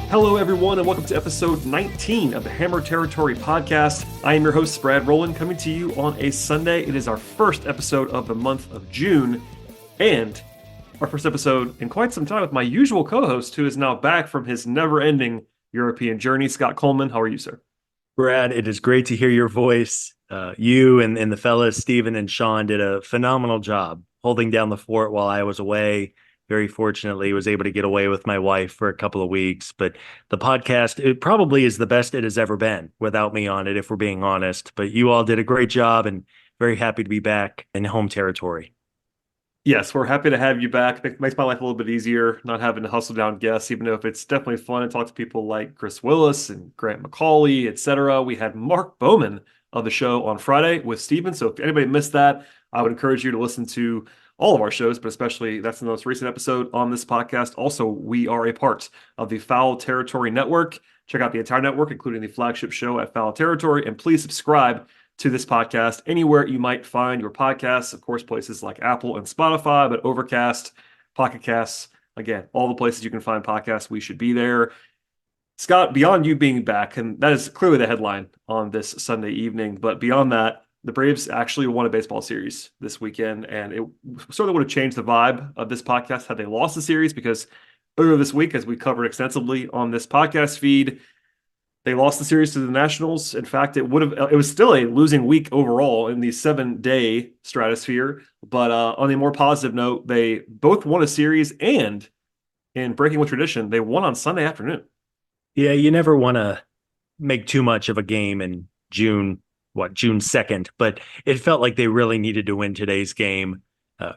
Hello, everyone, and welcome to episode 19 of the Hammer Territory podcast. I am your host, Brad Rowland, coming to you on a Sunday. It is our first episode of the month of June, and our first episode in quite some time with my usual co-host, who is now back from his never-ending European journey, Scott Coleman. How are you, sir? Brad, it is great to hear your voice. You and the fellas, Steven and Sean, did a phenomenal job holding down the fort while I was away. Very fortunately, was able to get away with my wife for a couple of weeks. But the podcast, it probably is the best it has ever been without me on it, if we're being honest. But you all did a great job, and very happy to be back in home territory. Yes, we're happy to have you back. It makes my life a little bit easier, not having to hustle down guests, even though it's definitely fun to talk to people like Chris Willis and Grant McCauley, etc. We had Mark Bowman on the show on Friday with Steven. So if anybody missed that, I would encourage you to listen to all of our shows, but especially that's the most recent episode on this podcast. Also, we are a part of the Foul Territory Network. Check out the entire network, including the flagship show at Foul Territory, and please subscribe to this podcast anywhere you might find your podcasts. Of course, places like Apple and Spotify, but Overcast, Pocket Casts, again, all the places you can find podcasts, we should be there. Scott, beyond you being back, and that is clearly the headline on this Sunday evening, but beyond that, the Braves actually won a baseball series this weekend, and it certainly would have changed the vibe of this podcast had they lost the series, because earlier this week, as we covered extensively on this podcast feed, they lost the series to the Nationals. In fact, it was still a losing week overall in the 7-day stratosphere. But on a more positive note, they both won a series, and in breaking with tradition, they won on Sunday afternoon. Yeah, you never want to make too much of a game in June 2nd, but it felt like they really needed to win today's game.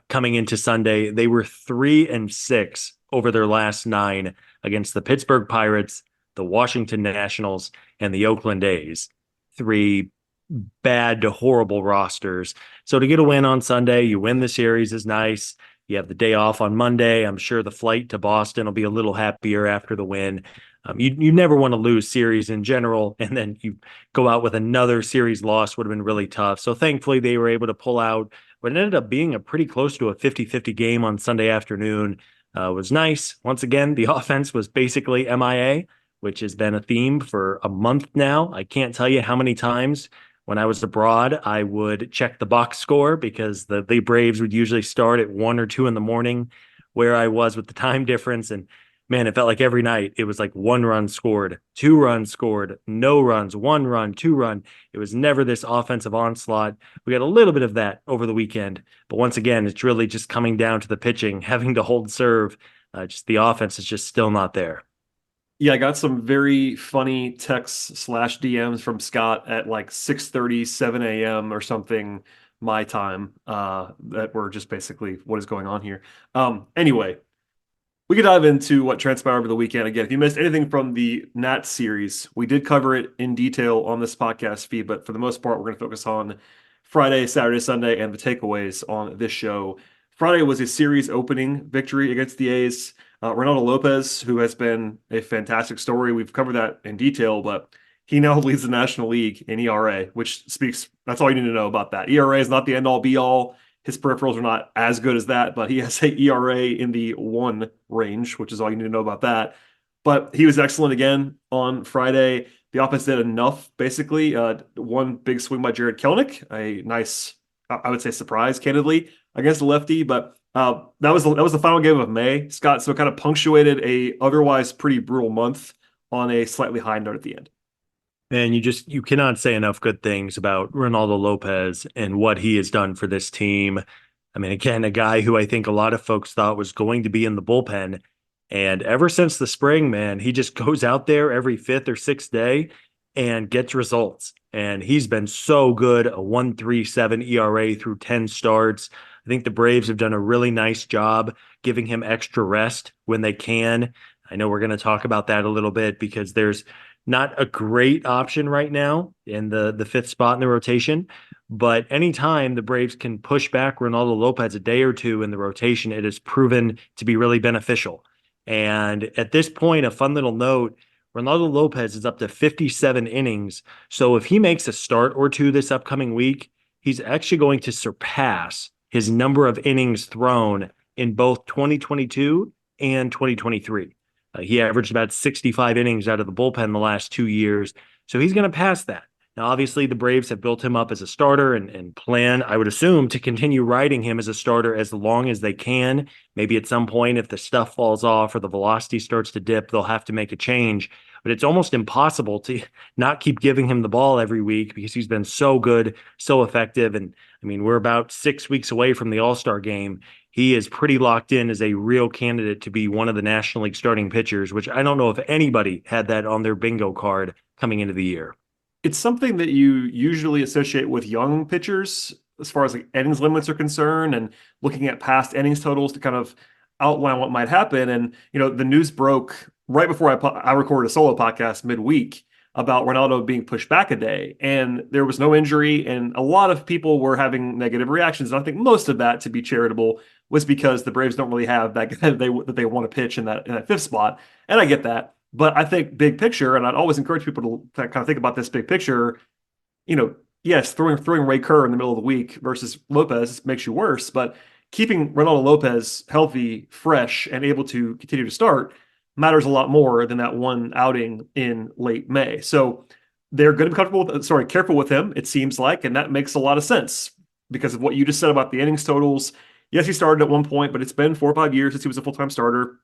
Coming into Sunday, they were 3-6 over their last 9 against the Pittsburgh Pirates, the Washington Nationals, and the Oakland A's. 3 bad to horrible rosters. So to get a win on Sunday, you win the series is nice. You have the day off on Monday. I'm sure the flight to Boston will be a little happier after the win. You never want to lose series in general, and then you go out with another series loss would have been really tough. So thankfully they were able to pull out what ended up being a pretty close to a 50-50 game on Sunday afternoon. It was nice. Once again, the offense was basically MIA, which has been a theme for a month now. I can't tell you how many times when I was abroad, I would check the box score because the Braves would usually start at 1 or 2 in the morning where I was with the time difference. And man, it felt like every night it was like 1 run scored, 2 runs scored, no runs, 1 run, 2 run. It was never this offensive onslaught. We got a little bit of that over the weekend. But once again, it's really just coming down to the pitching, having to hold serve. Just the offense is just still not there. Yeah, I got some very funny texts/DMs from Scott at like 6:30, 7 a.m. or something my time that were just basically what is going on here. Anyway, we could dive into what transpired over the weekend. Again, if you missed anything from the Nats series, we did cover it in detail on this podcast feed, but for the most part, we're going to focus on Friday, Saturday, Sunday, and the takeaways on this show. Friday was a series opening victory against the A's. Reynaldo Lopez, who has been a fantastic story. We've covered that in detail, but he now leads the National League in ERA, which that's all you need to know about that. ERA is not the end-all, be-all. His peripherals are not as good as that, but he has a ERA in the 1 range, which is all you need to know about that. But he was excellent again on Friday. The offense did enough, basically. 1 big swing by Jared Kelenic, a nice, I would say, surprise, candidly, against the lefty. But that was the final game of May, Scott. So it kind of punctuated a otherwise pretty brutal month on a slightly high note at the end. And you cannot say enough good things about Reynaldo Lopez and what he has done for this team. I mean, again, a guy who I think a lot of folks thought was going to be in the bullpen. And ever since the spring, man, he just goes out there every 5th or 6th day and gets results. And he's been so good, a 1.37 ERA through 10 starts. I think the Braves have done a really nice job giving him extra rest when they can. I know we're going to talk about that a little bit because there's not a great option right now in the 5th spot in the rotation. But anytime the Braves can push back Reynaldo Lopez a day or 2 in the rotation, it has proven to be really beneficial. And at this point, a fun little note, Reynaldo Lopez is up to 57 innings. So if he makes a start or 2 this upcoming week, he's actually going to surpass his number of innings thrown in both 2022 and 2023. He averaged about 65 innings out of the bullpen the last 2 years. So he's going to pass that. Now, obviously, the Braves have built him up as a starter and plan, I would assume, to continue riding him as a starter as long as they can. Maybe at some point, if the stuff falls off or the velocity starts to dip, they'll have to make a change. But it's almost impossible to not keep giving him the ball every week because he's been so good, so effective. And I mean, we're about 6 weeks away from the All-Star game. He is pretty locked in as a real candidate to be one of the National League starting pitchers, which I don't know if anybody had that on their bingo card coming into the year. It's something that you usually associate with young pitchers as far as like innings limits are concerned and looking at past innings totals to kind of outline what might happen. And, the news broke right before I recorded a solo podcast midweek about Ronaldo being pushed back a day. And there was no injury. And a lot of people were having negative reactions. And I think most of that, to be charitable, was because the Braves don't really have that guy that they want to pitch in that fifth spot. And I get that. But I think big picture, and I'd always encourage people to kind of think about this big picture. Yes, throwing Ray Kerr in the middle of the week versus Lopez makes you worse, but keeping Ronaldo Lopez healthy, fresh, and able to continue to start matters a lot more than that one outing in late May. So they're going to be careful with him, it seems like, and that makes a lot of sense because of what you just said about the innings totals. Yes, he started at one point, but it's been 4 or 5 years since he was a full-time starter.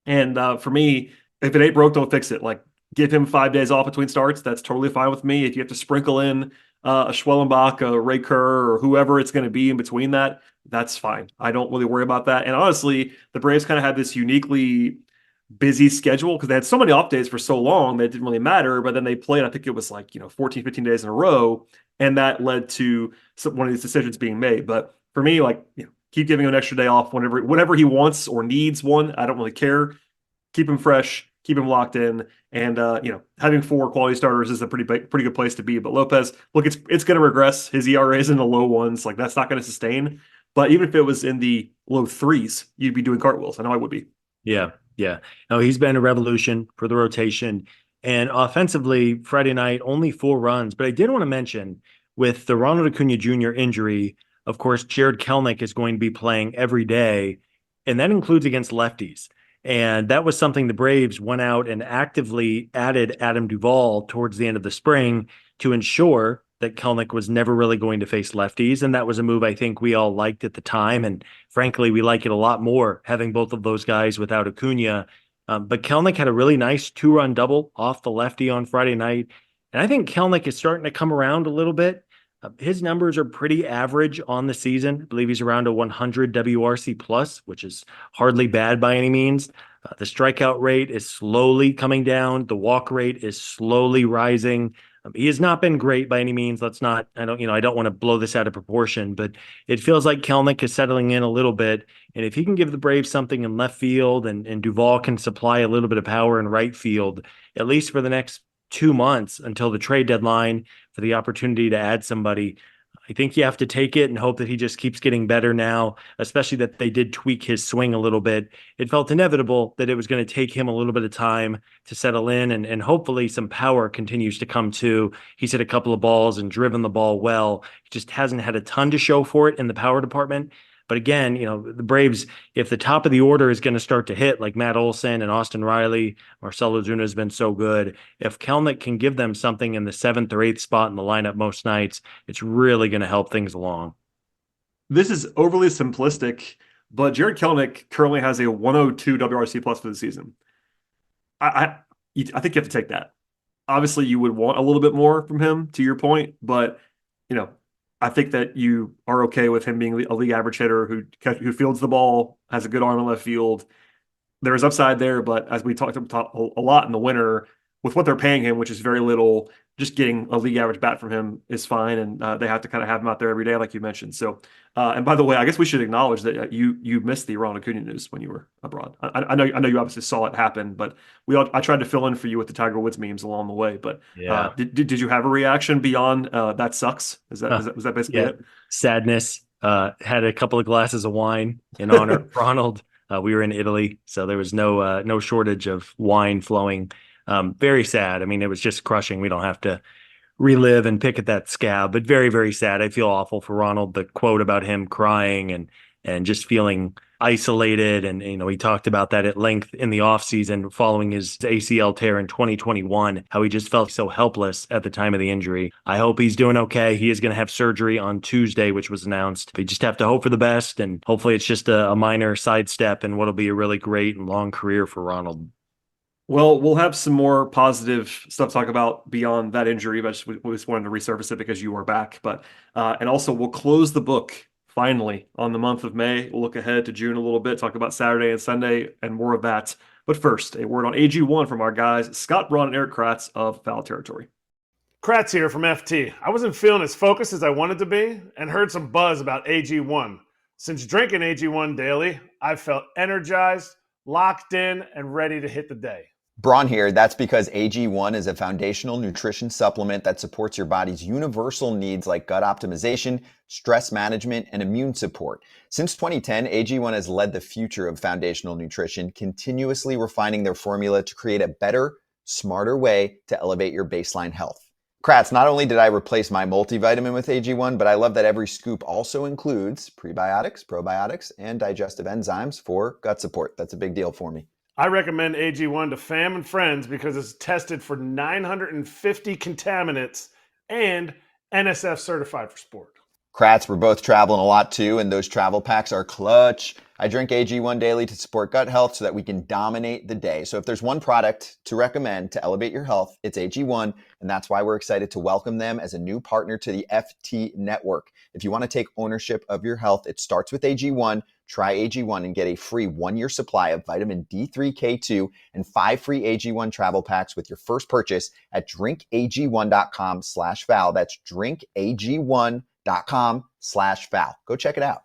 And for me, if it ain't broke, don't fix it. Like, give him 5 days off between starts. That's totally fine with me. If you have to sprinkle in a Schwellenbach, a Ray Kerr, or whoever it's going to be in between that, that's fine. I don't really worry about that. And honestly, the Braves kind of had this uniquely busy schedule because they had so many off days for so long that it didn't really matter. But then they played, I think it was like, 14, 15 days in a row. And that led to one of these decisions being made. But for me, like, keep giving him an extra day off whenever he wants or needs one. I don't really care. Keep him fresh, keep him locked in, and having 4 quality starters is a pretty good place to be. But Lopez, look, it's going to regress. His ERA is in the low ones, like that's not going to sustain. But even if it was in the low threes, you'd be doing cartwheels. I know I would be. Yeah, yeah. No, he's been a revolution for the rotation. And offensively, Friday night, only 4 runs. But I did want to mention with the Ronald Acuna Jr. injury, of course, Jared Kelenic is going to be playing every day, and that includes against lefties. And that was something the Braves went out and actively added Adam Duvall towards the end of the spring to ensure that Kelenic was never really going to face lefties. And that was a move I think we all liked at the time. And frankly, we like it a lot more having both of those guys without Acuna. But Kelenic had a really nice 2-run double off the lefty on Friday night. And I think Kelenic is starting to come around a little bit. His numbers are pretty average on the season. I believe he's around a 100 WRC plus, which is hardly bad by any means. The strikeout rate is slowly coming down. The walk rate is slowly rising. He has not been great by any means. I don't want to blow this out of proportion, but it feels like Kelenic is settling in a little bit. And if he can give the Braves something in left field and Duvall can supply a little bit of power in right field, at least for the next 2 months until the trade deadline for the opportunity to add somebody, I think you have to take it and hope that he just keeps getting better now, especially that they did tweak his swing a little bit. It felt inevitable that it was going to take him a little bit of time to settle in, and hopefully some power continues to come too. He's hit a couple of balls and driven the ball well. He just hasn't had a ton to show for it in the power department. But again, the Braves, if the top of the order is going to start to hit like Matt Olson and Austin Riley, Marcell Ozuna has been so good. If Kelenic can give them something in the 7th or 8th spot in the lineup most nights, it's really going to help things along. This is overly simplistic, but Jared Kelenic currently has a 102 WRC plus for the season. I I think you have to take that. Obviously, you would want a little bit more from him, to your point, but you know, I think that you are okay with him being a league average hitter who fields the ball, has a good arm in left field. There is upside there, but as we talked about a lot in the winter, with what they're paying him, which is very little, just getting a league average bat from him is fine, and they have to kind of have him out there every day, like you mentioned. So, and by the way, I guess we should acknowledge that you missed the Ronald Acuna news when you were abroad. I know you obviously saw it happen, but I tried to fill in for you with the Tiger Woods memes along the way. But Yeah. did you have a reaction beyond that sucks? Was that basically Yeah. it? Sadness. Had a couple of glasses of wine in honor of Ronald. We were in Italy, so there was no shortage of wine flowing. Very sad. I mean, it was just crushing. We don't have to relive and pick at that scab, but very, very sad. I feel awful for Ronald. The quote about him crying and and just feeling isolated. And, he talked about that at length in the offseason following his ACL tear in 2021, how he just felt so helpless at the time of the injury. I hope he's doing okay. He is going to have surgery on Tuesday, which was announced. We just have to hope for the best, and hopefully it's just a minor sidestep in what'll be a really great and long career for Ronald. Well, we'll have some more positive stuff to talk about beyond that injury, but we just wanted to resurface it because you are back. But and also we'll close the book finally on the month of May. We'll look ahead to June a little bit, talk about Saturday and Sunday and more of that. But first, a word on AG1 from our guys, Scott Braun and Eric Kratz of Foul Territory. Kratz here from FT. I wasn't feeling as focused as I wanted to be and heard some buzz about AG1. Since drinking AG1 daily, I've felt energized, locked in, and ready to hit the day. Braun here. That's because AG1 is a foundational nutrition supplement that supports your body's universal needs like gut optimization, stress management, and immune support. Since 2010, AG1 has led the future of foundational nutrition, continuously refining their formula to create a better, smarter way to elevate your baseline health. Kratz, not only did I replace my multivitamin with AG1, but I love that every scoop also includes prebiotics, probiotics, and digestive enzymes for gut support. That's a big deal for me. I recommend AG1 to fam and friends because it's tested for 950 contaminants and NSF certified for sport. Kratz, we're both traveling a lot too, and those travel packs are clutch. I drink AG1 daily to support gut health so that we can dominate the day. So if there's one product to recommend to elevate your health, it's AG1, and that's why we're excited to welcome them as a new partner to the FT network. If you want to take ownership of your health, it starts with AG1. Try AG1 and get a free 1-year supply of vitamin D3K2 and 5 free AG1 travel packs with your first purchase at drinkag1.com/foul. That's drinkag1.com/foul. Go check it out.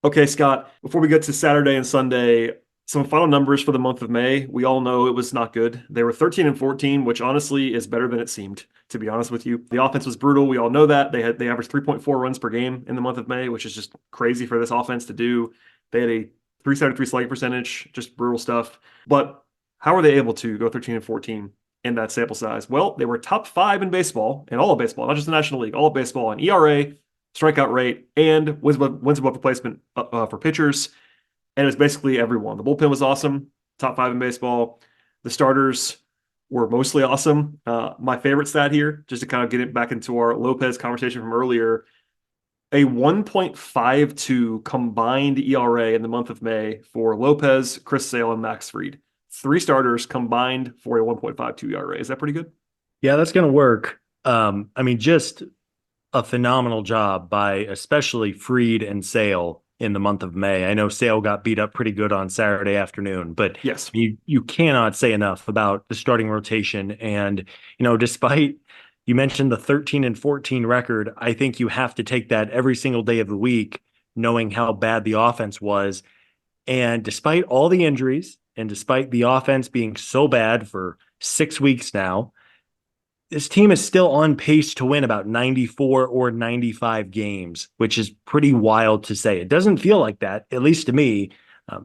Okay, Scott, before we get to Saturday and Sunday, some final numbers for the month of May. We all know it was not good. They were 13 and 14, which honestly is better than it seemed, to be honest with you. The offense was brutal. We all know that. They averaged 3.4 runs per game in the month of May, which is just crazy for this offense to do. They had a 373 slugging percentage, just brutal stuff. But how are they able to go 13 and 14 in that sample size? Well, they were top 5 in baseball, in all of baseball, not just the National League, all of baseball in ERA, strikeout rate, and wins above replacement for pitchers. And it was basically everyone. The bullpen was awesome, top 5 in baseball. The starters were mostly awesome. My favorite stat here, just to kind of get it back into our Lopez conversation from earlier, a 1.52 combined ERA in the month of May for Lopez, Chris Sale, and Max Fried. 3 starters combined for a 1.52 ERA. Is that pretty good? Yeah, that's going to work. Just a phenomenal job by especially Fried and Sale in the month of May. I know Sale got beat up pretty good on Saturday afternoon, but yes, you cannot say enough about the starting rotation. And, despite you mentioned the 13 and 14 record, I think you have to take that every single day of the week, knowing how bad the offense was. And despite all the injuries and despite the offense being so bad for 6 weeks now, this team is still on pace to win about 94 or 95 games, which is pretty wild to say. It doesn't feel like that, at least to me,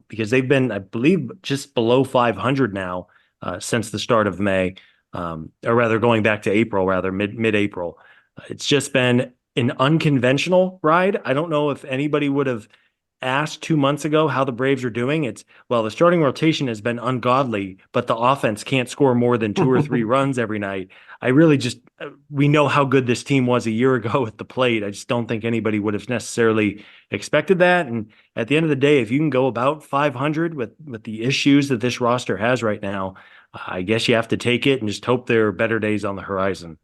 because they've been, I believe, just below 500 now since the start of May, or rather going back to April, mid-April. It's just been an unconventional ride. I don't know if anybody would have asked 2 months ago how the Braves are doing. The starting rotation has been ungodly, but the offense can't score more than 2 or 3 runs every night. We know how good this team was a year ago at the plate. I just don't think anybody would have necessarily expected that. And at the end of the day, if you can go about 500 with the issues that this roster has right now, I guess you have to take it and just hope there are better days on the horizon.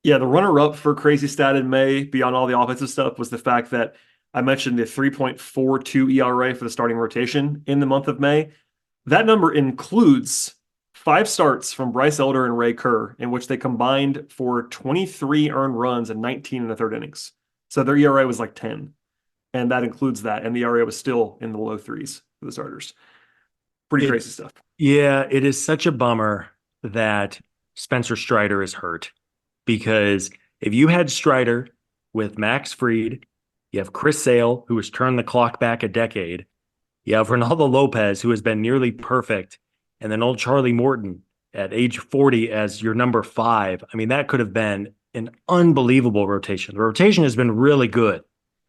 Yeah, the runner-up for crazy stat in May, beyond all the offensive stuff, was the fact that I mentioned the 3.42 ERA for the starting rotation in the month of May. That number includes 5 starts from Bryce Elder and Ray Kerr, in which they combined for 23 earned runs and 19 in the 3rd innings. So their ERA was like 10, and that includes that. And the ERA was still in the low 3s for the starters. Pretty crazy stuff. Yeah, it is such a bummer that Spencer Strider is hurt, because if you had Strider with Max Fried, you have Chris Sale, who has turned the clock back a decade. You have Ronaldo Lopez, who has been nearly perfect. And then old Charlie Morton at age 40 as your number 5. I mean, that could have been an unbelievable rotation. The rotation has been really good,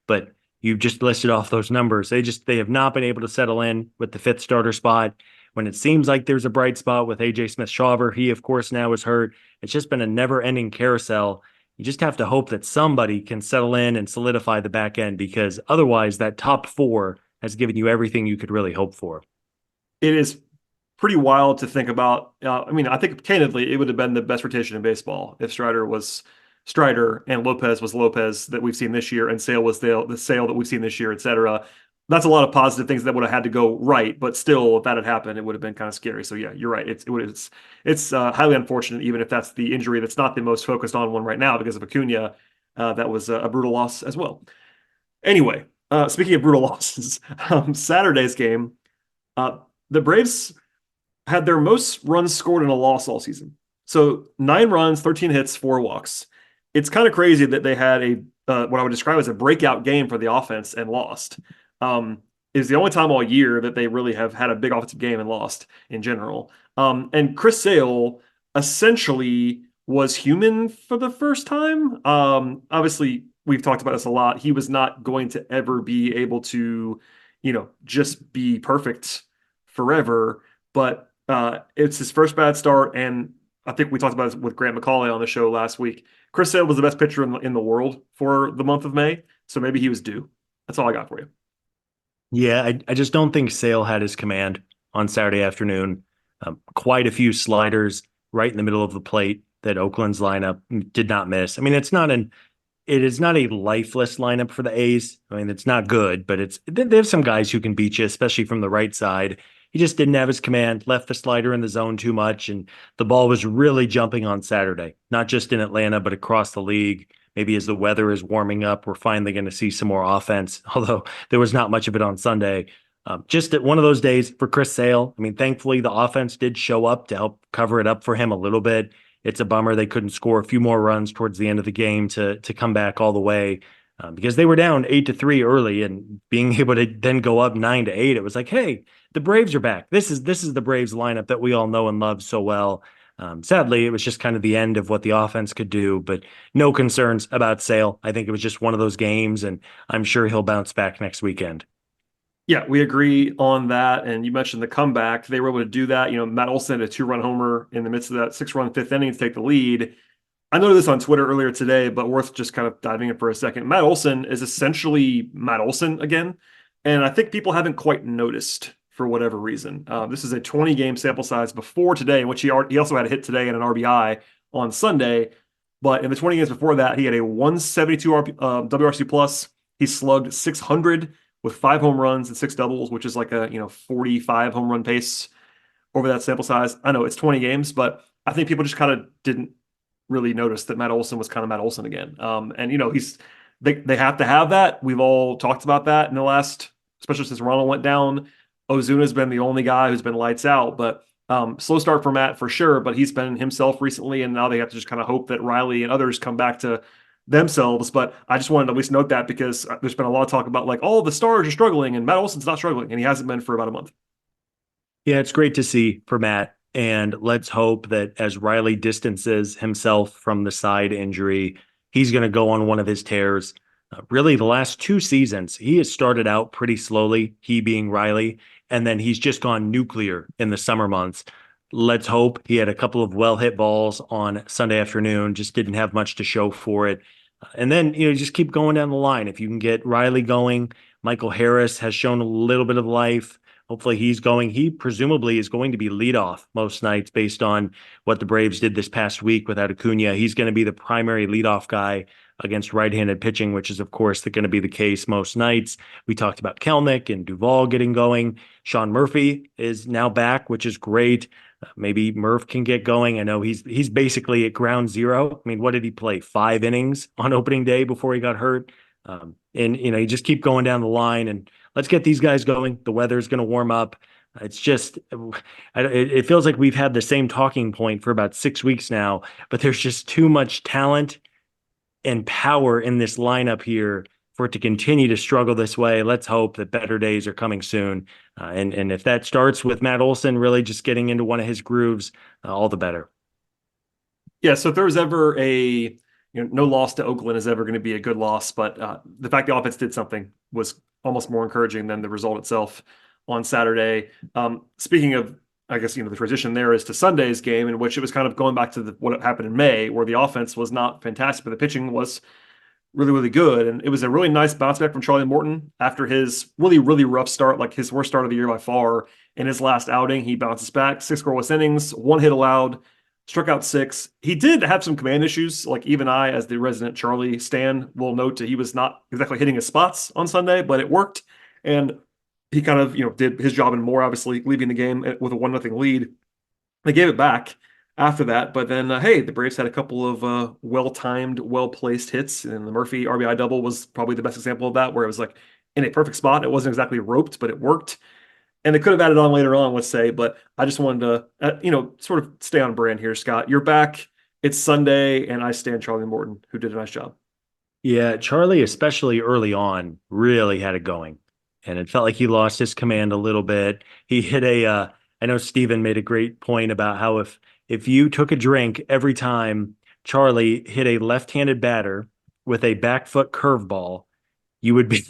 but You've just listed off those numbers. They have not been able to settle in with the fifth starter spot. When it seems like there's a bright spot with AJ Smith-Shawver, he of course now is hurt. It's just been a never-ending carousel. You just have to hope that somebody can settle in and solidify the back end, because otherwise that top four has given you everything you could really hope for. It is pretty wild to think about. I mean, I think candidly, it would have been the best rotation in baseball if Strider was Strider and Lopez was Lopez that we've seen this year, and Sale was the Sale that we've seen this year, etc. That's a lot of positive things that would have had to go right, but still, if that had happened, it would have been kind of scary. So yeah, you're right. It's highly unfortunate, even if that's the injury that's not the most focused on one right now because of Acuna. That was a brutal loss as well. Anyway, speaking of brutal losses, Saturday's game, the Braves had their most runs scored in a loss all season. So 9 runs, 13 hits, 4 walks. It's kind of crazy that they had what I would describe as a breakout game for the offense and lost. Is the only time all year that they really have had a big offensive game and lost in general. And Chris Sale essentially was human for the first time. Obviously, we've talked about this a lot. He was not going to ever be able to, just be perfect forever. But it's his first bad start, and I think we talked about this with Grant McCauley on the show last week. Chris Sale was the best pitcher in the world for the month of May, so maybe he was due. That's all I got for you. Yeah, I just don't think Sale had his command on Saturday afternoon. Quite a few sliders right in the middle of the plate that Oakland's lineup did not miss. I mean, it is not a lifeless lineup for the A's. I mean, it's not good, but they have some guys who can beat you, especially from the right side. He just didn't have his command, left the slider in the zone too much, and the ball was really jumping on Saturday, not just in Atlanta, but across the league. Maybe as the weather is warming up, we're finally going to see some more offense, although there was not much of it on Sunday. Just at one of those days for Chris Sale. I mean, thankfully, the offense did show up to help cover it up for him a little bit. It's a bummer they couldn't score a few more runs towards the end of the game to come back all the way, because they were down 8-3 early, and being able to then go up 9-8, it was like, hey, the Braves are back. This is the Braves lineup that we all know and love so well. Sadly, it was just kind of the end of what the offense could do, but no concerns about Sale. I think it was just one of those games, and I'm sure he'll bounce back next weekend. Yeah, we agree on that. And you mentioned the comeback. They were able to do that. Matt Olson had a 2-run homer in the midst of that 6-run fifth inning to take the lead. I noted this on Twitter earlier today, but worth just kind of diving in for a second. Matt Olson is essentially Matt Olson again. And I think people haven't quite noticed for whatever reason. This is a 20-game sample size before today, in which he also had a hit today and an RBI on Sunday. But in the 20 games before that, he had a 172 WRC plus. He slugged 600 with 5 home runs and 6 doubles, which is like a 45 home run pace over that sample size. I know it's 20 games, but I think people just kind of didn't really notice that Matt Olson was kind of Matt Olson again. And they have to have that. We've all talked about that in the last, especially since Ronald went down. Ozuna's been the only guy who's been lights out, but slow start for Matt for sure, but he's been himself recently, and now they have to just kind of hope that Riley and others come back to themselves. But I just wanted to at least note that, because there's been a lot of talk about the stars are struggling and Matt Olson's not struggling, and he hasn't been for about a month. Yeah, it's great to see for Matt, and let's hope that as Riley distances himself from the side injury, he's going to go on one of his tears. Really, the last 2 seasons, he has started out pretty slowly, he being Riley, and then he's just gone nuclear in the summer months. Let's hope. He had a couple of well-hit balls on Sunday afternoon, just didn't have much to show for it. And then, just keep going down the line. If you can get Riley going, Michael Harris has shown a little bit of life. Hopefully he's going. He presumably is going to be leadoff most nights based on what the Braves did this past week without Acuna. He's going to be the primary leadoff guy against right-handed pitching, which is, of course, going to be the case most nights. We talked about Kelnick and Duvall getting going. Sean Murphy is now back, which is great. Maybe Murph can get going. I know he's basically at ground zero. I mean, what did he play? 5 innings on opening day before he got hurt. And you just keep going down the line, and let's get these guys going. The weather's going to warm up. It's just, it feels like we've had the same talking point for about 6 weeks now, but there's just too much talent and power in this lineup here for it to continue to struggle this way. Let's hope that better days are coming soon. And if that starts with Matt Olson really just getting into one of his grooves, all the better. Yeah, so if there was ever a no loss to Oakland is ever going to be a good loss, but the fact the offense did something was almost more encouraging than the result itself on Saturday. Speaking of, I guess, the transition there is to Sunday's game, in which it was kind of going back to what happened in May, where the offense was not fantastic, but the pitching was really, really good. And it was a really nice bounce back from Charlie Morton after his really, really rough start, like his worst start of the year by far. In his last outing, he bounces back, 6 scoreless innings, 1 hit allowed, struck out 6. He did have some command issues. Like even I, as the resident Charlie stan, will note that he was not exactly hitting his spots on Sunday, but it worked. And he kind of, did his job and more, obviously, leaving the game with a 1-0 lead. They gave it back after that, but then, hey, the Braves had a couple of well-timed, well-placed hits, and the Murphy RBI double was probably the best example of that, where it was like in a perfect spot. It wasn't exactly roped, but it worked. And they could have added on later on, let's say, but I just wanted to, sort of stay on brand here, Scott. You're back. It's Sunday, and I stand Charlie Morton, who did a nice job. Yeah, Charlie, especially early on, really had it going. And it felt like he lost his command a little bit. He hit I know Steven made a great point about how if you took a drink every time Charlie hit a left-handed batter with a back foot curveball, you would be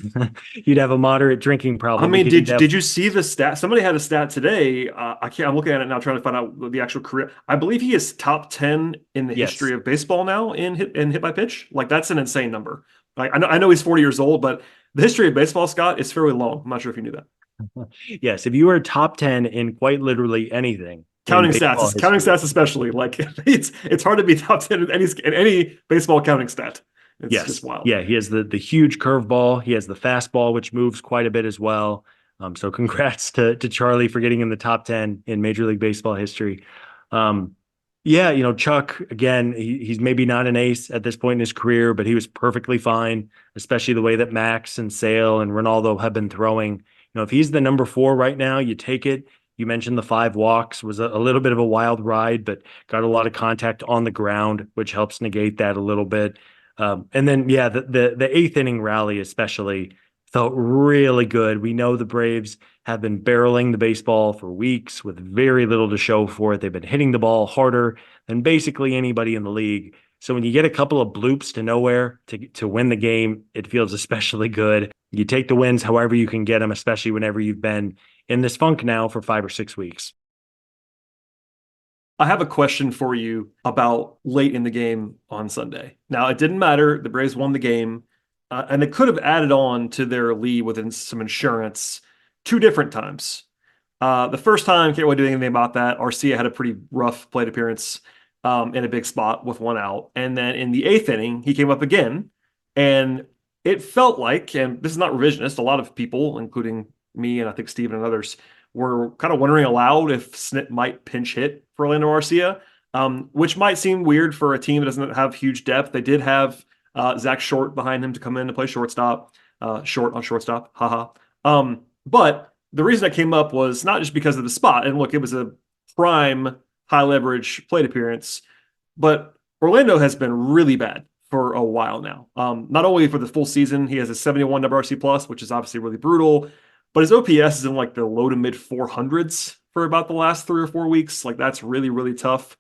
you'd have a moderate drinking problem. I mean, did you see the stat? Somebody had a stat today. I'm looking at it now, trying to find out the actual career. I believe he is top 10 in the history of baseball now in hit by pitch. Like that's an insane number. I know he's 40 years old, but the history of baseball, Scott, is fairly long. I'm not sure if you knew that. Yes, if you were top 10 in quite literally anything, counting stats especially, like it's hard to be top 10 in any baseball counting stat. It's just wild. Yeah, he has the huge curveball. He has the fastball, which moves quite a bit as well. So congrats to Charlie for getting in the top 10 in Major League Baseball history. Chuck, again, he's maybe not an ace at this point in his career, but he was perfectly fine, especially the way that Max and Sale and Ronaldo have been throwing. If he's the number 4 right now, you take it. You mentioned the 5 walks was a little bit of a wild ride, but got a lot of contact on the ground, which helps negate that a little bit. And then, the 8th inning rally especially felt really good. We know the Braves have been barreling the baseball for weeks with very little to show for it. They've been hitting the ball harder than basically anybody in the league. So when you get a couple of bloops to nowhere to win the game, it feels especially good. You take the wins however you can get them, especially whenever you've been in this funk now for 5 or 6 weeks. I have a question for you about late in the game on Sunday. Now, it didn't matter. The Braves won the game, and they could have added on to their lead with some insurance 2 different times. The first time, can't really do anything about that. Arcia had a pretty rough plate appearance in a big spot with 1 out. And then in the 8th inning, he came up again, and it felt like, and this is not revisionist, a lot of people, including me and I think Steven and others, were kind of wondering aloud if Snit might pinch hit for Orlando Arcia, which might seem weird for a team that doesn't have huge depth. They did have Zach Short behind him to come in to play shortstop, short on shortstop, haha. But the reason I came up was not just because of the spot, and look, it was a prime high leverage plate appearance, but Orlando has been really bad for a while now. Not only for the full season, he has a 71 WRC plus, which is obviously really brutal, but his OPS is in like the low to mid 400s for about the last 3 or 4 weeks. Like that's really, really tough.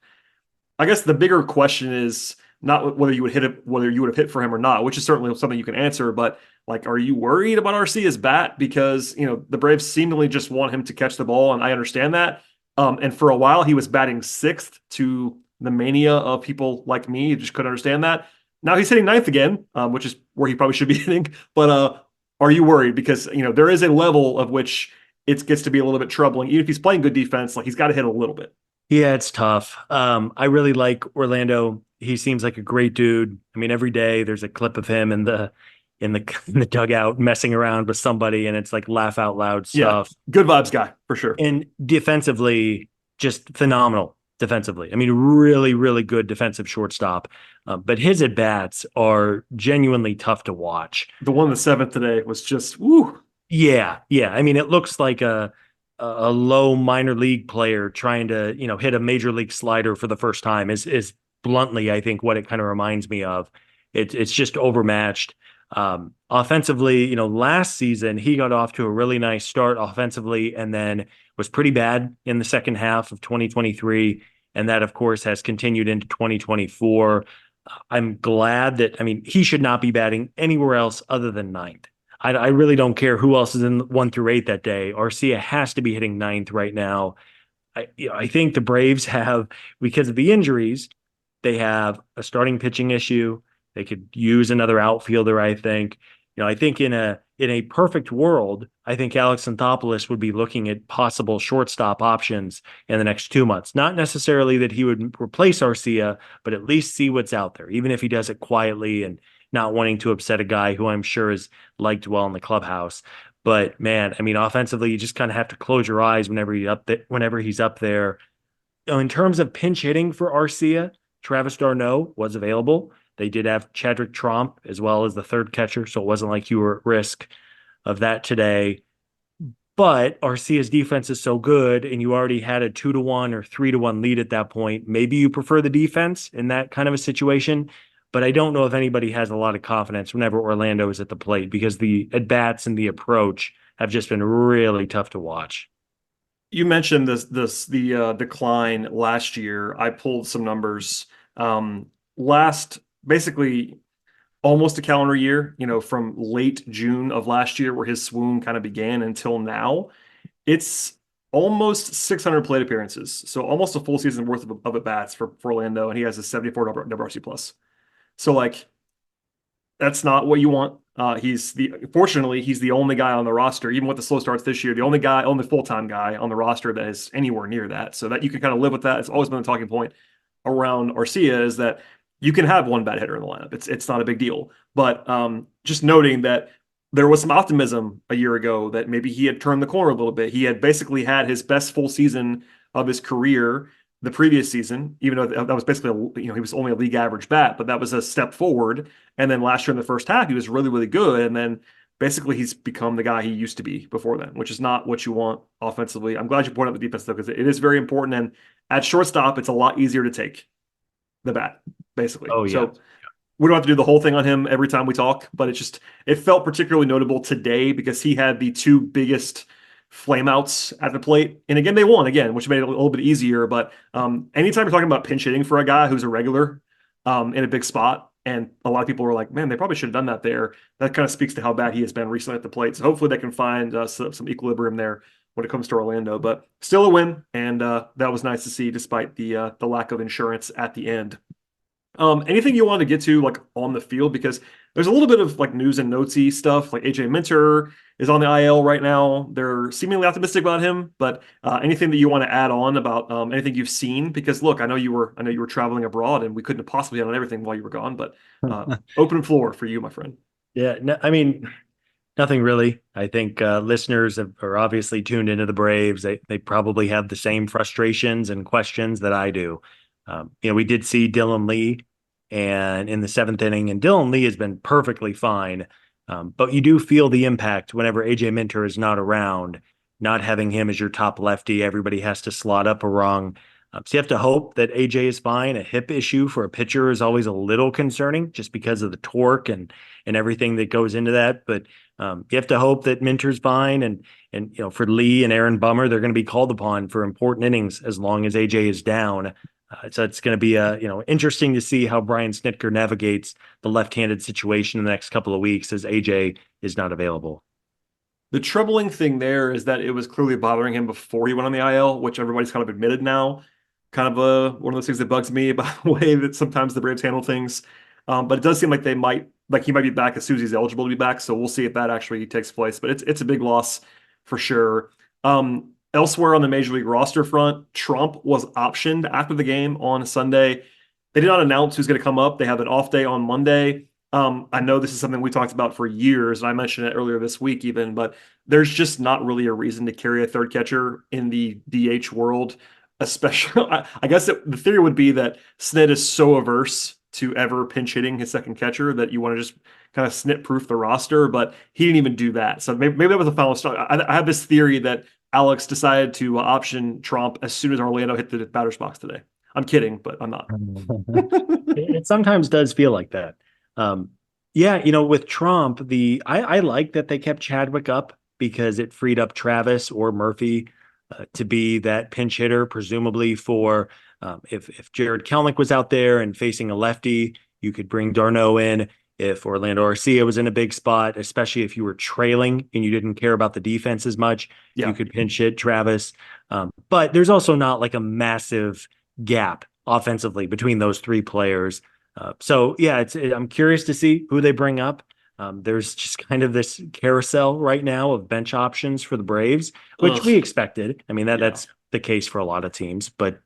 I guess the bigger question is not whether you would have hit for him or not, which is certainly something you can answer, but like, are you worried about Arcia's bat? Because, the Braves seemingly just want him to catch the ball, and I understand that. And for a while, he was batting 6th to the mania of people like me who just couldn't understand that. Now he's hitting 9th again, which is where he probably should be hitting. But are you worried? Because, there is a level of which it gets to be a little bit troubling. Even if he's playing good defense, like he's got to hit a little bit. Yeah, it's tough. I really like Orlando. He seems like a great dude. I mean, every day there's a clip of him in the dugout messing around with somebody, and it's like laugh out loud stuff. Yeah, good vibes guy for sure. And defensively, just phenomenal defensively. I mean, really, really good defensive shortstop. But his at bats are genuinely tough to watch. The one in the 7th today was just woo. Yeah. I mean, it looks like a low minor league player trying to hit a major league slider for the first time. Is bluntly, I think, what it kind of reminds me of. It's just overmatched. Offensively, last season he got off to a really nice start offensively, and then was pretty bad in the second half of 2023, and that of course has continued into 2024. I'm glad that, I mean, he should not be batting anywhere else other than ninth. I really don't care who else is in 1 through 8 that day. Arcia has to be hitting ninth right now. I think the Braves have, because of the injuries, they have a starting pitching issue. They could use another outfielder, I think. I think in a perfect world, I think Alex Anthopoulos would be looking at possible shortstop options in the next 2 months. Not necessarily that he would replace Arcia, but at least see what's out there, even if he does it quietly and not wanting to upset a guy who I'm sure is liked well in the clubhouse. But man, I mean, offensively, you just kind of have to close your eyes whenever he's up there. In terms of pinch hitting for Arcia, Travis d'Arnaud was available. They did have Chadwick Tromp as well as the third catcher, so it wasn't like you were at risk of that today. But Arcia's defense is so good, and you already had a 2-1 or 3-1 lead at that point. Maybe you prefer the defense in that kind of a situation, but I don't know if anybody has a lot of confidence whenever Orlando is at the plate because the at-bats and the approach have just been really tough to watch. You mentioned the decline last year. I pulled some numbers. Last basically almost a calendar year, from late June of last year where his swoon kind of began until now, it's almost 600 plate appearances. So almost a full season worth of at bats for Orlando, and he has a 74 WRC plus. So like that's not what you want. Fortunately, he's the only guy on the roster, even with the slow starts this year, the only full-time guy on the roster that is anywhere near that. So that you can kind of live with that. It's always been a talking point around Arcia is that you can have one bad hitter in the lineup. It's not a big deal. But just noting that there was some optimism a year ago that maybe he had turned the corner a little bit. He had basically had his best full season of his career the previous season, even though that was basically, he was only a league average bat, but that was a step forward. And then last year in the first half, he was really, really good. And then basically he's become the guy he used to be before then, which is not what you want offensively. I'm glad you pointed out the defense though, because it is very important. And at shortstop, it's a lot easier to take the bat, basically. Oh, yeah. So we don't have to do the whole thing on him every time we talk, but it felt particularly notable today because he had the two biggest flameouts at the plate. And again, they won again, which made it a little bit easier. But anytime you're talking about pinch hitting for a guy who's a regular in a big spot, and a lot of people were like, man, they probably should have done that there. That kind of speaks to how bad he has been recently at the plate. So hopefully they can find some equilibrium there when it comes to Orlando. But still a win, and that was nice to see despite the lack of insurance at the end. Anything you want to get to like on the field, because there's a little bit of like news and notesy stuff. Like AJ Minter is on the IL right now. They're seemingly optimistic about him, but anything that you want to add on about anything you've seen? Because look, I know you were traveling abroad, and we couldn't have possibly done everything while you were gone. But open floor for you, my friend. Yeah, no, I mean, nothing really. I think listeners are obviously tuned into the Braves. They probably have the same frustrations and questions that I do. We did see Dylan Lee and in the 7th inning, and Dylan Lee has been perfectly fine. But you do feel the impact whenever AJ Minter is not around, not having him as your top lefty. Everybody has to slot up a rung. So you have to hope that AJ is fine. A hip issue for a pitcher is always a little concerning just because of the torque and everything that goes into that. But you have to hope that Minter's fine. And for Lee and Aaron Bummer, they're going to be called upon for important innings as long as AJ is down. So it's going to be interesting to see how Brian Snitker navigates the left-handed situation in the next couple of weeks as AJ is not available. The troubling thing there is that it was clearly bothering him before he went on the IL, which everybody's kind of admitted now. Kind of one of those things that bugs me about the way that sometimes the Braves handle things. But it does seem like he might be back as soon as he's eligible to be back. So we'll see if that actually takes place. But it's a big loss for sure. Elsewhere on the Major League roster front, Trump was optioned after the game on Sunday. They did not announce who's going to come up. They have an off day on Monday. I know this is something we talked about for years, and I mentioned it earlier this week even, but there's just not really a reason to carry a third catcher in the DH world, especially. I guess the theory would be that Snit is so averse to ever pinch hitting his second catcher that you want to just kind of snit-proof the roster, but he didn't even do that. So maybe that was a final start. I have this theory that Alex decided to option Trump as soon as Orlando hit the batter's box today. I'm kidding, but I'm not. It sometimes does feel like that. With Trump, I like that they kept Chadwick up because it freed up Travis or Murphy to be that pinch hitter, presumably for if Jared Kelnick was out there and facing a lefty, You could bring Darno in if Orlando Arcia was in a big spot, especially if you were trailing and you didn't care about the defense as much. Yeah. You could pinch hit Travis. But there's also not like a massive gap offensively between those three players. So yeah, I'm curious to see who they bring up. There's just kind of this carousel right now of bench options for the Braves, which we expected. I mean, that's the case for a lot of teams. But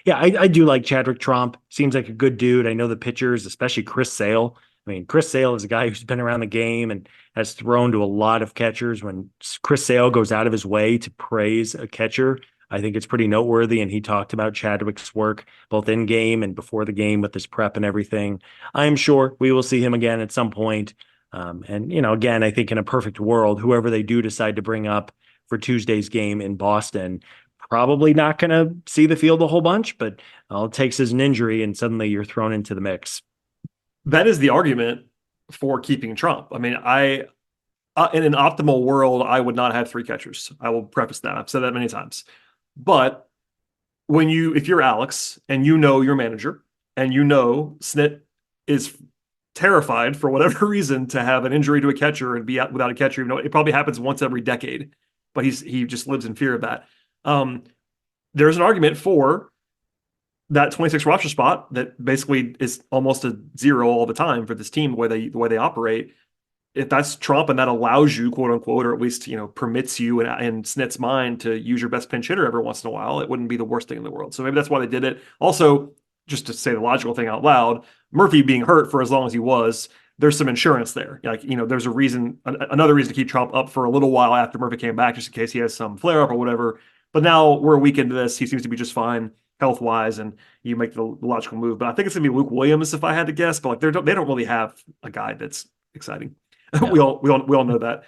yeah, I do like Chadwick Tromp. Seems like a good dude. I know the pitchers, especially Chris Sale. I mean, Chris Sale is a guy who's been around the game and has thrown to a lot of catchers. When Chris Sale goes out of his way to praise a catcher, I think it's pretty noteworthy. And he talked about Chadwick's work both in game and before the game with his prep and everything. I'm sure we will see him again at some point. And, again, I think in a perfect world, whoever they do decide to bring up for Tuesday's game in Boston, probably not going to see the field a whole bunch, but all it takes is an injury and suddenly you're thrown into the mix. That is the argument for keeping Trump. I mean, in an optimal world, I would not have three catchers. I will preface that. I've said that many times. But if you're Alex and your manager and Snit is terrified for whatever reason to have an injury to a catcher and be out without a catcher, even though it probably happens once every decade, but he just lives in fear of that. There's an argument for that 26 roster spot that basically is almost a zero all the time for this team, the way they operate. If that's Trump and that allows you, quote unquote, or at least, permits you in Snit's mind to use your best pinch hitter every once in a while, it wouldn't be the worst thing in the world. So maybe that's why they did it. Also, just to say the logical thing out loud, Murphy being hurt for as long as he was, there's some insurance there. There's another reason to keep Trump up for a little while after Murphy came back, just in case he has some flare up or whatever. But now we're a week into this. He seems to be just fine health wise, and you make the logical move. But I think it's gonna be Luke Williams if I had to guess. But they don't really have a guy that's exciting. No. we all know that.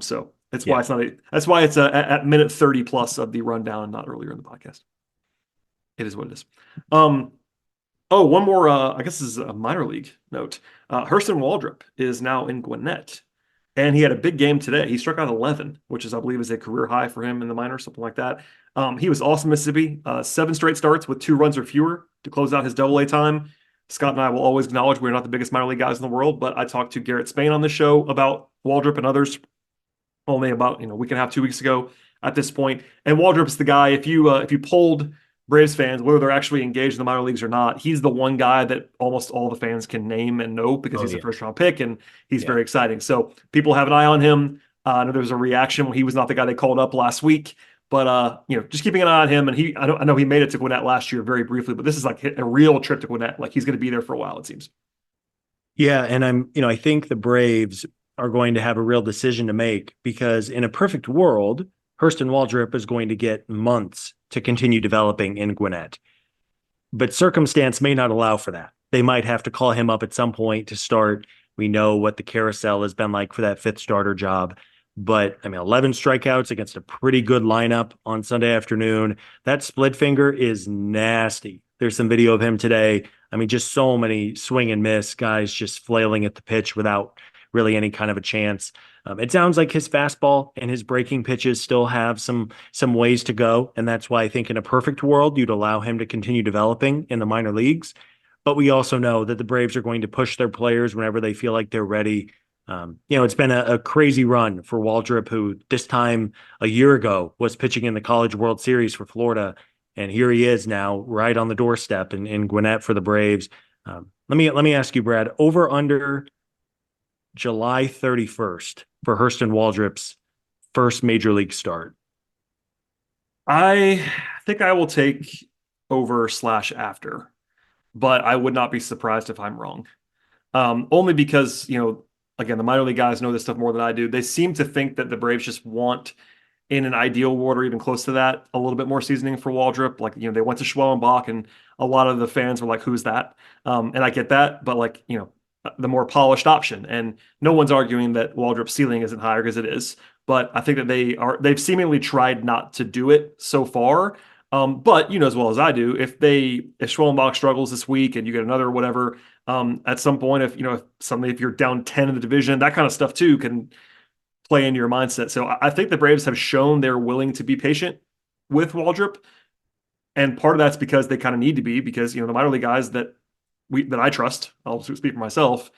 So that's why it's at minute 30 plus of the rundown and not earlier in the podcast. It is what it is. One more, I guess this is a minor league note. Hurston Waldrop is now in Gwinnett, and he had a big game today. He struck out 11, which I believe is a career high for him in the minors, something like that. He was awesome, Mississippi. 7 straight starts with 2 runs or fewer to close out his Double-A time. Scott and I will always acknowledge we're not the biggest minor league guys in the world, but I talked to Garrett Spain on the show about Waldrop and others only about a week and a half, 2 weeks ago at this point. And Waldrop's the guy, if you polled Braves fans, whether they're actually engaged in the minor leagues or not, he's the one guy that almost all the fans can name and know because he's a first-round pick and he's very exciting. So people have an eye on him. I know there was a reaction when he was not the guy they called up last week, but just keeping an eye on him. And I know he made it to Gwinnett last year very briefly, but this is like a real trip to Gwinnett. Like he's going to be there for a while, it seems. Yeah, and I think the Braves are going to have a real decision to make because in a perfect world, Hurston Waldrop is going to get months to continue developing in Gwinnett. But circumstance may not allow for that. They might have to call him up at some point to start. We know what the carousel has been like for that 5th starter job. But 11 strikeouts against a pretty good lineup on Sunday afternoon. That split finger is nasty. There's some video of him today. Just so many swing and miss guys just flailing at the pitch without really any kind of a chance. It sounds like his fastball and his breaking pitches still have some ways to go. And that's why I think in a perfect world, you'd allow him to continue developing in the minor leagues. But we also know that the Braves are going to push their players whenever they feel like they're ready. It's been a crazy run for Waldrop, who this time a year ago was pitching in the College World Series for Florida. And here he is now right on the doorstep in Gwinnett for the Braves. Let me ask you, Brad, over under July 31st for Hurston Waldrop's first major league start? I think I will take over/after, but I would not be surprised if I'm wrong. Only because, again, the minor league guys know this stuff more than I do. They seem to think that the Braves just want, in an ideal world or even close to that, a little bit more seasoning for Waldrop. Like, they went to Schwellenbach and a lot of the fans were like, who's that? And I get that, but the more polished option. And no one's arguing that Waldrop's ceiling isn't higher because it is. But I think that they've seemingly tried not to do it so far. But as well as I do, if Schwellenbach struggles this week and you get another whatever, at some point, if you're down 10 in the division, that kind of stuff too can play into your mindset. So I think the Braves have shown they're willing to be patient with Waldrop. And part of that's because they kind of need to be, because, the minor league guys that that I trust, I'll speak for myself,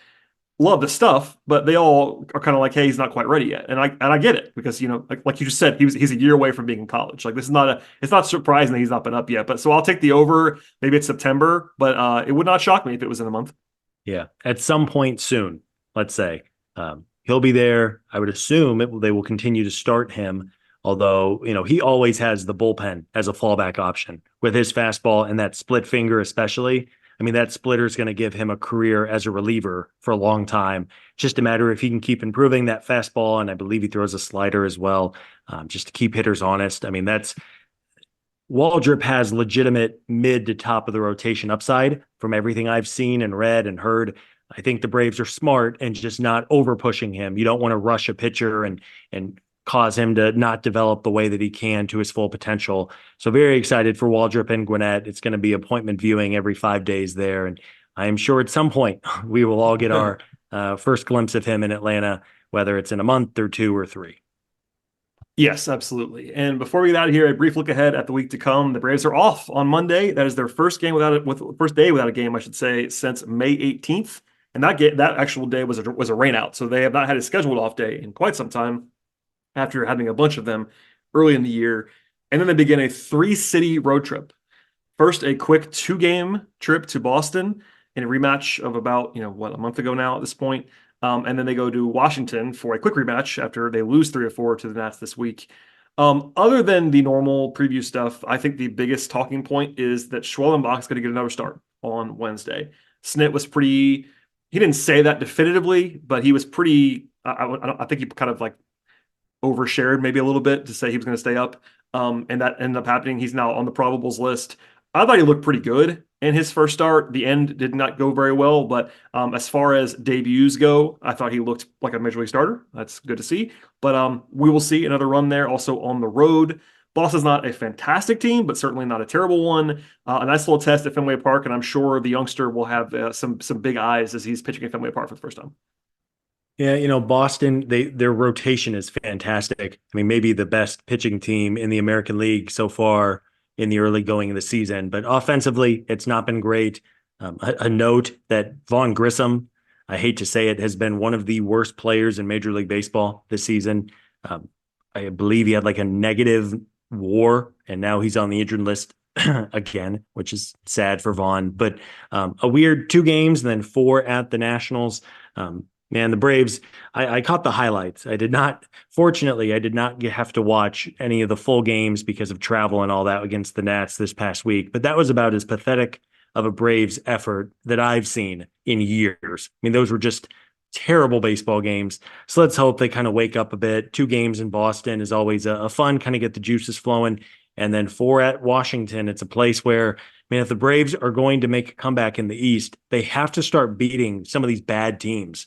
love the stuff, but they all are kind of like, hey, he's not quite ready yet. And I get it because, like you just said, he's a year away from being in college. Like, it's not surprising that he's not been up yet. But so I'll take the over. Maybe it's September, but it would not shock me if it was in a month. Yeah, at some point soon, let's say. He'll be there. I would assume they will continue to start him, although, he always has the bullpen as a fallback option with his fastball and that split finger especially. I mean, that splitter is going to give him a career as a reliever for a long time. Just a matter if he can keep improving that fastball, and I believe he throws a slider as well, just to keep hitters honest. I mean, Waldrop has legitimate mid to top of the rotation upside from everything I've seen and read and heard. I think the Braves are smart and just not over pushing him. You don't want to rush a pitcher and cause him to not develop the way that he can to his full potential. So very excited for Waldrop and Gwinnett. It's going to be appointment viewing every 5 days there. And I am sure at some point we will all get our first glimpse of him in Atlanta, whether it's in a month or 2 or 3. Yes, absolutely. And before we get out of here, a brief look ahead at the week to come. The Braves are off on Monday. That is their first day without a game, I should say, since May 18th. And that actual day was a rain out. So they have not had a scheduled off day in quite some time after having a bunch of them early in the year. And then they begin a 3-city road trip. First, a quick 2-game trip to Boston in a rematch of about, a month ago now at this point. And then they go to Washington for a quick rematch after they lose 3 or 4 to the Nats this week. Other than the normal preview stuff, I think the biggest talking point is that Schwellenbach's going to get another start on Wednesday. Snit was he didn't say that definitively, but he was pretty, I think he kind of like overshared maybe a little bit to say he was going to stay up. And that ended up happening. He's now on the probables list. I thought he looked pretty good in his first start. The end did not go very well, but as far as debuts go, I thought he looked like a major league starter. That's good to see. But we will see another run there also on the road. Boston's not a fantastic team, but certainly not a terrible one. A nice little test at Fenway Park, and I'm sure the youngster will have some big eyes as he's pitching at Fenway Park for the first time. Yeah, Boston, their rotation is fantastic. I mean, maybe the best pitching team in the American League so far in the early going of the season. But offensively, it's not been great. A note that Vaughn Grissom, I hate to say it, has been one of the worst players in Major League Baseball this season. I believe he had like a negative WAR, and now he's on the injured list again, which is sad for Vaughn. But a weird 2 games and then 4 at the Nationals. Man, the Braves, I caught the highlights. Fortunately, I did not have to watch any of the full games because of travel and all that against the Nats this past week. But that was about as pathetic of a Braves effort that I've seen in years. I mean, those were just terrible baseball games. So let's hope they kind of wake up a bit. 2 games in Boston is always a fun, kind of get the juices flowing. And then 4 at Washington. It's a place where, if the Braves are going to make a comeback in the East, they have to start beating some of these bad teams,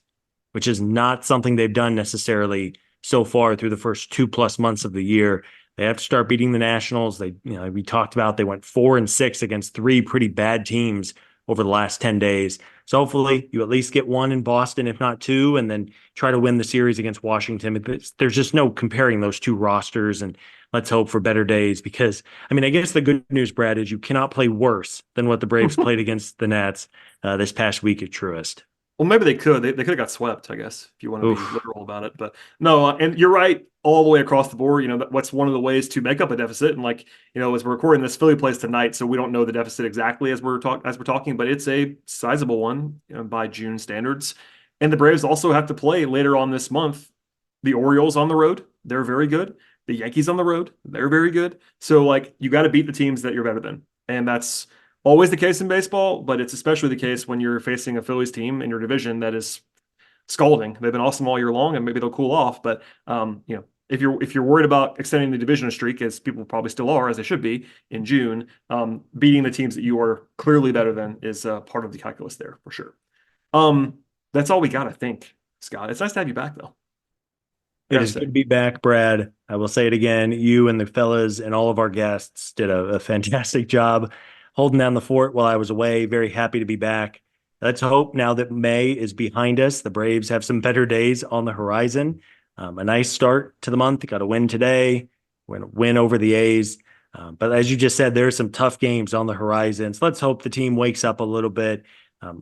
which is not something they've done necessarily so far through the first 2+ months of the year. They have to start beating the Nationals. We talked about they went 4-6 against 3 pretty bad teams over the last 10 days. So hopefully you at least get 1 in Boston, if not 2, and then try to win the series against Washington. There's just no comparing those 2 rosters, and let's hope for better days because, I guess the good news, Brad, is you cannot play worse than what the Braves played against the Nats this past week at Truist. Well, maybe they could. They could have got swept, I guess, if you want to be literal about it. But no, and you're right all the way across the board. What's one of the ways to make up a deficit. And as we're recording this, Philly plays tonight, so we don't know the deficit exactly as we're talking, but it's a sizable one by June standards. And the Braves also have to play later on this month. The Orioles on the road, they're very good. The Yankees on the road, they're very good. So you got to beat the teams that you're better than, and that's always the case in baseball, but it's especially the case when you're facing a Phillies team in your division that is scalding. They've been awesome all year long, and maybe they'll cool off. But if you're worried about extending the division streak, as people probably still are, as they should be in June, beating the teams that you are clearly better than is part of the calculus there for sure. That's all we got, I think, Scott. It's nice to have you back, though. It is good to be back, Brad. I will say it again. You and the fellas and all of our guests did a fantastic job holding down the fort while I was away. Very happy to be back. Let's hope now that May is behind us, the Braves have some better days on the horizon. A nice start to the month. Got a win today. We're going to win over the A's. But as you just said, there are some tough games on the horizon. So let's hope the team wakes up a little bit.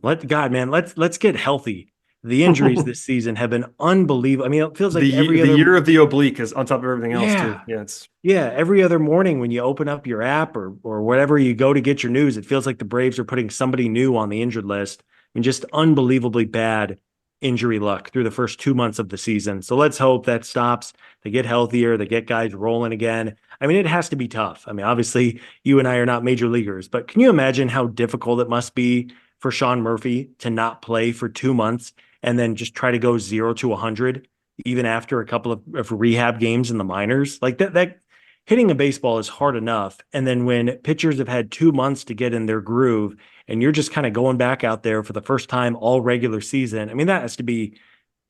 Let's get healthy. The injuries this season have been unbelievable. I mean, it feels like the year of the oblique is on top of everything else too. Yeah, every other morning when you open up your app or whatever you go to get your news, it feels like the Braves are putting somebody new on the injured list. I mean, just unbelievably bad injury luck through the first 2 months of the season. So let's hope that stops. They get healthier. They get guys rolling again. I mean, it has to be tough. I mean, obviously, you and I are not major leaguers, but can you imagine how difficult it must be for Sean Murphy to not play for 2 months and then just try to go 0 to 100, even after a couple of rehab games in the minors? Like that hitting a baseball is hard enough. And then when pitchers have had 2 months to get in their groove and you're just kind of going back out there for the first time all regular season, I mean, that has to be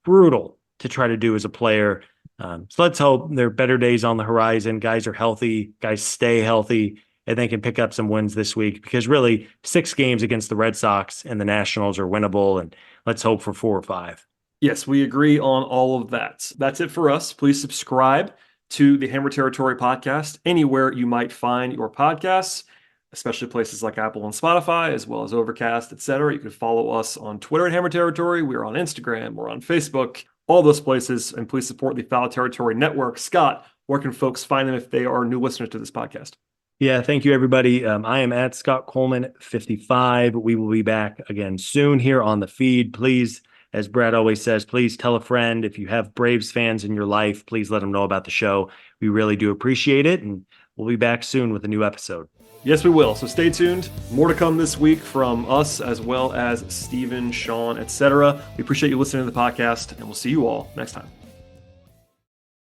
brutal to try to do as a player. So let's hope there are better days on the horizon. Guys are healthy, guys stay healthy, and they can pick up some wins this week, because really 6 games against the Red Sox and the Nationals are winnable, and let's hope for 4 or 5. Yes, we agree on all of that. That's it for us. Please subscribe to the Hammer Territory podcast anywhere you might find your podcasts, especially places like Apple and Spotify, as well as Overcast, etc. You can follow us on Twitter at Hammer Territory. We're on Instagram. We're on Facebook. All those places. And please support the Foul Territory Network. Scott, where can folks find them if they are new listeners to this podcast? Yeah, thank you, everybody. I am at Scott Coleman 55. We will be back again soon here on the feed. Please, as Brad always says, please tell a friend. If you have Braves fans in your life, please let them know about the show. We really do appreciate it, and we'll be back soon with a new episode. Yes, we will. So stay tuned. More to come this week from us, as well as Steven, Sean, etc. We appreciate you listening to the podcast, and we'll see you all next time.